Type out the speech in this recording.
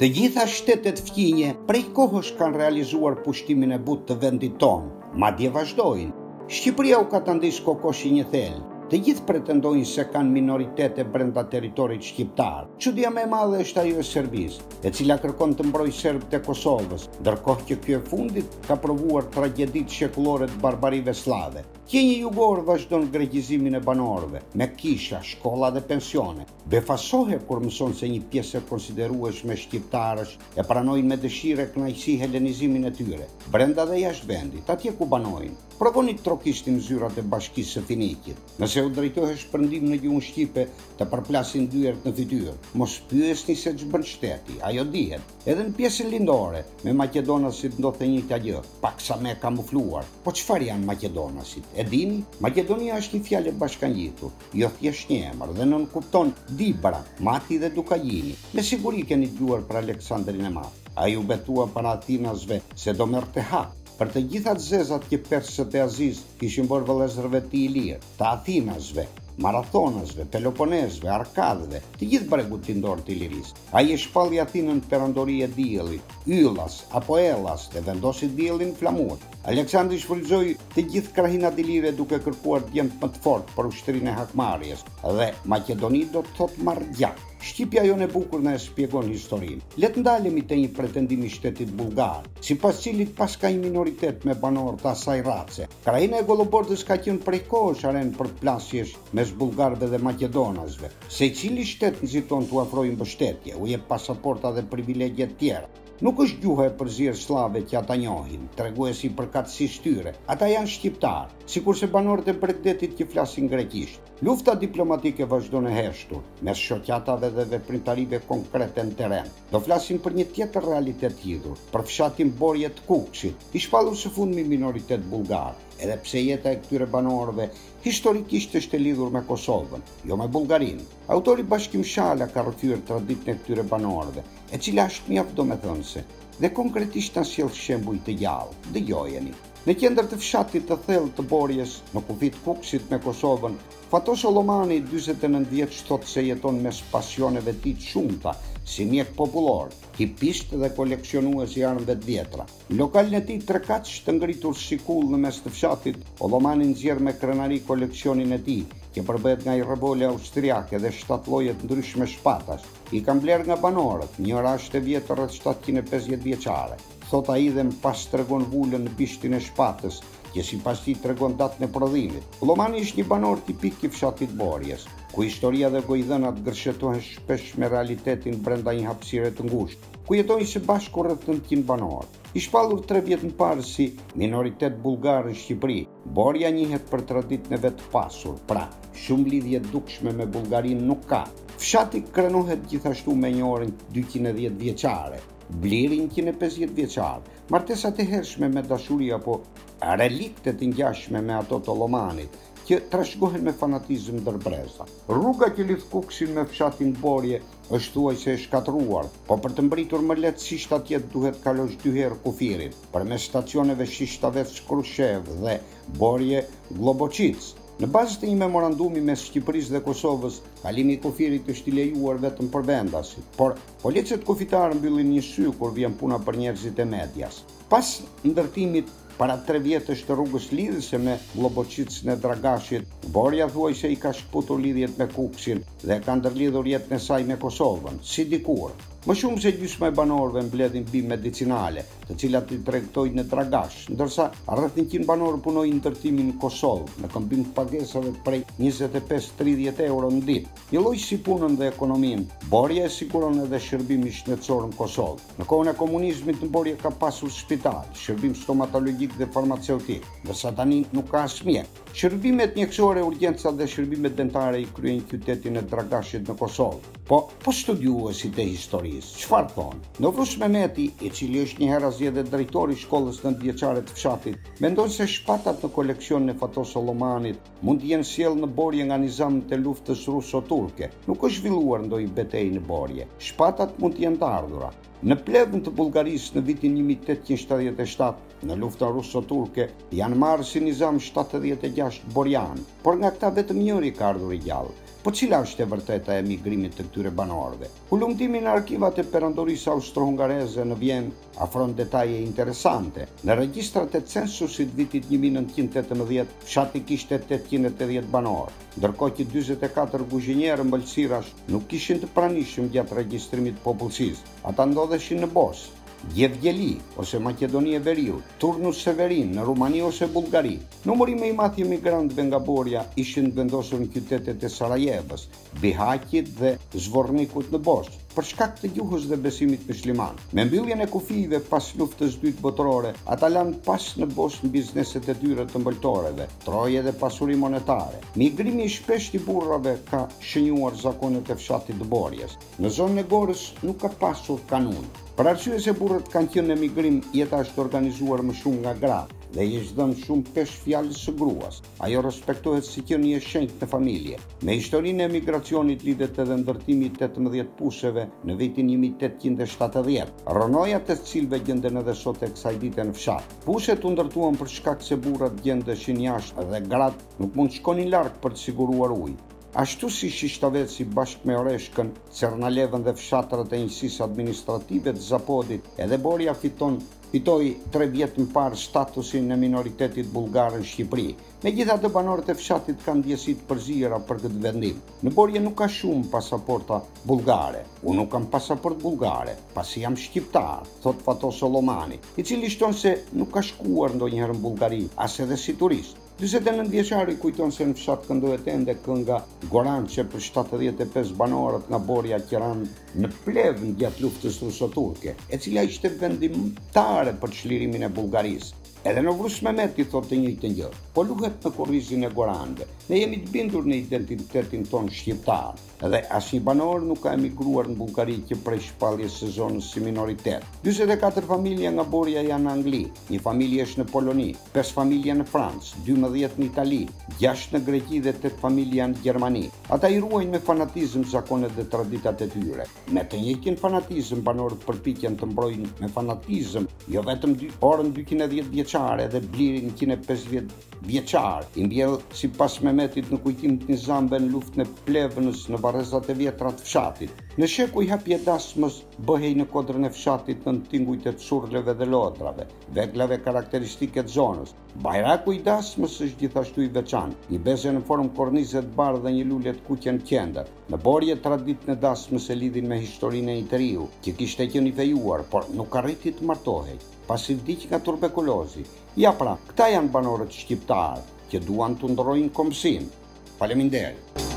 Të gjitha shtetet fqinje prej kohësh kanë realizuar pushtimin e butë të vendit tonë, madje vazhdojnë. Shqipëria u ka të ndisë kokoshi një thellë. Të gjithë pretendojnë se kanë minoritete brenda territorit shqiptar. Çudia më e madhe është ajo e Serbisë, e cila kërkon të mbrojë serbët e Kosovës, ndërkohë që ky e fundit ka provuar tragjeditë shekullore të barbarive slave. Qenji jugor vazhdon greqizimin e banorëve, me kisha, shkolla dhe pensione. Befasohe kur mëson se një pjesë e konsiderueshme shqiptarësh e pranojnë me dëshirë e kënaqësi helenizimin e tyre, brenda dhe jashtë vendit, atje ku banojnë. Provoni të trokisni zyrat e bashkisë së Finikit. Nëse u drejtohesh për ndim në gjuhën shqipe, të përplasin dyert në fytyrë. Mos pyesni se ç'bën shteti, ajo dihet. Edhe në pjesën lindore, me maqedonasit ndodhte një gjë, paksa më kamufluar. Po çfarë janë maqedonasit? E dini? Maqedonia është një fjalë e bashkangjitur, jo thjesht një emër, dhe nën kupton Dibra, Mati dhe Dukajini. Me siguri keni dëgjuar për Aleksandrin e Madh. Ai u betua para Atinasve se do merrte hak. Për të gjithat zezat që persët e Aziz kishin bërë vëllezërve të Ilir, të Athinasve, Marathonasve, Peloponesve, Arkadëve, të gjithë bregut tindor të Ilirisë. Ai e shpalli Atinën perandori e diellit, Yllas apo Ellas, dhe vendosi diellin flamur. Aleksandri shfrytëzoi të gjithë krahinat ilire duke kërkuar djemt më të fortë për ushtrinë e hakmarrjes, dhe Maqedoni do të thotë marrëgjak. Shqipja jonë e bukur na e shpjegon historinë. Le të ndalemi te një pretendim i shtetit bullgar, sipas cilit pas ka një minoritet me banor të asaj race. Krajina e Golobordës ka qenë prej kohësh arenë për plasjesh mes bullgarëve dhe maqedonasve. Secili shtet nxiton t'u ofrojë mbështetje, u jep pasaporta dhe privilegje të tjera. Nuk është gjuha e përzierë slave që ata njohin, treguesi përkatësisht tyre. Ata janë shqiptarë, sikurse banorët e Bregdetit që flasin grekisht. Lufta diplomatike vazhdon e heshtur, mes shoqatave dhe veprimtarive konkrete në terren. Do flasim për një tjetër realitet hidhur, për fshatin Borje të Kukësit, i shpallur së fundmi minoritet bullgar, edhe pse jeta e këtyre banorëve historikisht është e lidhur me Kosovën, jo me Bullgarinë. Autori Bashkim Shala ka rrëfyer traditën e këtyre banorëve, e cila është mjaft domethënëse, dhe konkretisht na sjell shembuj të gjallë. Dëgjojeni. Në qendër të fshatit të thellë të Borjes, në kufi të Kukësit me Kosovën, Fato Solomani, 49 vjeç, thotë se jeton mes pasioneve tij të shumta, si mjek popullor, hipist dhe koleksionues i armëve të vjetra. Në lokalin e tij trekatsh të ngritur si kull në mes të fshatit, Solomani nxjerr me krenari koleksionin e tij, që përbëhet nga i revole austriake dhe 7 lloje të ndryshme shpatash. I ka mbledh nga banorët, njëra është e vjetër rreth 750 vjeçare. Thot ai dhe më pas tregon vulën në bishtin e shpatës, që sipas tij tregon datën e prodhimit. Solomani është një banor tipik i fshatit Borjes, ku historia dhe gojdhënat gërshetojnë shpesh me realitetin brenda një hapësire të ngushtë, ku jetojnë së bashku rreth 900 banor. I shpallur 3 vjet më parë si minoritet bullgar në Shqipëri, Borja njihet për traditën e vet të pasur, pra shumë lidhje dukshme me Bullgarinë nuk ka. Fshati krenohet gjithashtu me një orën 210 vjeçare, Bliri 150 vjeçar, martesat e hershme me dashuri apo relikte të ngjashme me ato të Lomanit, që trashëgohen me fanatizëm ndërbreza. Rruga që lidh Kukësin me fshatin Borje është thuajse e shkatruar, po për të mbritur më lehtësisht atje duhet kalosh 2 herë kufirin, përmes stacioneve Shishtavec Krushev dhe Borje Globoçic. Në bazë të një memorandumi mes Shqipërisë dhe Kosovës, kalimi i kufirit është i lejuar vetëm për vendasit, por policët kufitarë mbyllin një sy kur vjen puna për njerëzit e medias. Pas ndërtimit para 3 vjetësh të rrugës lidhëse me Globoçicën e Dragashit, Borja thuajse i ka shkputur lidhjet me Kukësin dhe ka ndërlidhur jetën e saj me Kosovën, si dikur. Më shumë se gjysma e banorëve mbledhin bimë medicinale, të cilat i tregtojnë në Dragash, ndërsa rreth 100 banorë punojnë ndërtimin në Kosovë, në këmbim të pagesave prej 25-30 euro në ditë. Një lloj si punën dhe ekonominë, Borja e siguron edhe shërbimi shëndetësor në Kosovë. Në kohën e komunizmit në Borje ka pasur spital, shërbim stomatologjik dhe farmaceutik, ndërsa tani nuk ka as mjek. Shërbimet mjekësore, urgjenca dhe shërbimet dentare i kryejnë qytetin e Dragashit në Kosovë. Po studiuesit e historisë, çfarë thonë? Novruz Mehmeti, i cili është një herë zgjedhur drejtori i shkollës 9-vjeçare të fshatit, mendon se shpatat në koleksionin e Fato Solomanit mund të jenë sjellë në Borje nga nizamët e luftës ruso-turke. Nuk është zhvilluar ndonjë betejë në Borje. Shpatat mund të jenë të ardhura. Në plevën të Bullgarisë në vitin 1877, në luftën ruso-turke, janë marrë si nizam 76 borjan, por nga këta vetëm njëri ka ardhur i gjallë. Po cila është e vërteta e emigrimit të këtyre banorëve? Hulumtimi në arkivat e perandorisë austro-hungareze në Vjenë afron detaje interesante. Në regjistrat e censusit vitit 1918, fshati kishte 880 banorë, ndërkohë që 44 kuzhinierë mbëlsirash nuk kishin të pranishëm gjatë regjistrimit popullsisë. Ata ndodheshin në Bosnë, Gjevgjeli ose Maqedoni e Veriut, Turnus Severin në Rumani ose Bullgari. Numri më i madh i emigrantëve nga Borja ishin vendosur në qytetet e Sarajevës, Bihaqit dhe Zvornikut në Bosnë, për shkak të gjuhës dhe besimit musliman. Me mbylljen e kufive pas luftës së dytë botërore, ata lanë pas në Bosnë bizneset e tyre të mbëltoreve, troje dhe pasuri monetare. Migrimi i shpeshtë i burrave ka shënjuar zakonet e fshatit të Borjes. Në zonën e Gorës nuk ka pasur kanun. Për arsye se burrët kanë qenë në emigrim, jeta është organizuar më shumë nga gratë dhe i është dhënë shumë pesh fjalës së gruas. Ajo respektohet si qenie e shenjtë në familje. Me historinë e emigracionit lidhet edhe ndërtimi i 18 puseve në vitin 1870, rronojat e cilëve gjenden edhe sot e kësaj dite në fshat. Puset u ndërtuan për shkak se burrat gjendeshin jashtë dhe gratë nuk mund shkonin larg për të siguruar ujë. Ashtu si Shishtaveci bashkë me Oreshkën, Cernalevën dhe fshatrat e njësisë administrative të Zapodit, edhe Borja fitoi 3 vjet më parë statusin e minoritetit bullgar në Shqipëri. Megjithatë, banorët e fshatit kanë ndjesi të përzijera për këtë vendim. Në Borje nuk ka shumë pasaporta bullgare. Unë nuk kam pasaport bullgare, pasi jam shqiptar, thot Fato Solomani, i cili shton se nuk ka shkuar ndonjëherë në Bullgari, as edhe si turist. 49 vjeçari kujton se në fshat këndohet ende kënga Gorançe për 75 banorët nga Borja që ranë në plevë gjatë luftës ruso-turke, e cila ishte vendimtare për çlirimin e Bullgarisë. Edhe në Vrus Mehmeti thot të njëjtën gjë, po luhet në korrizin e Goranëve. Ne jemi të bindur në identitetin ton shqiptar, edhe asnjë banor nuk ka emigruar në Bullgari që prej shpalljes së zonës si minoritet. 44 familje nga Borja janë në Angli, një familje është në Poloni, 5 familje në Francë, 12 në Itali, 6 në Greqi dhe 8 familje në Gjermani. Ata i ruajnë me fanatizëm zakonet dhe traditat e tyre. Me të njëjtin fanatizëm banorët përpiqen të mbrojnë me fanatizëm jo vetëm orën 210 vjeçare dhe blirin 150 vjeçar, i mbjell sipas Mehmetit në kujtim të Nizamve në luftën e Plevnës në barezat e vjetra të fshatit. Në shekuj hapje dasmës bëhej në kodrën e fshatit në tingujt e çurrleve dhe lodrave, veglave karakteristike të zonës. Bajraku i dasmës është gjithashtu i veçantë, një beze në formë kornize të bardhë dhe një lule të kuqe në qendër. Në Borje traditën e dasmës e lidhin me historinë e një njeriu që kishte qenë i fejuar, por nuk arriti të martohej, pasi vdiq nga tuberkulozi. Ja pra, këta janë banorët shqiptarë që duan të ndrojnë kombësinë. Faleminderit.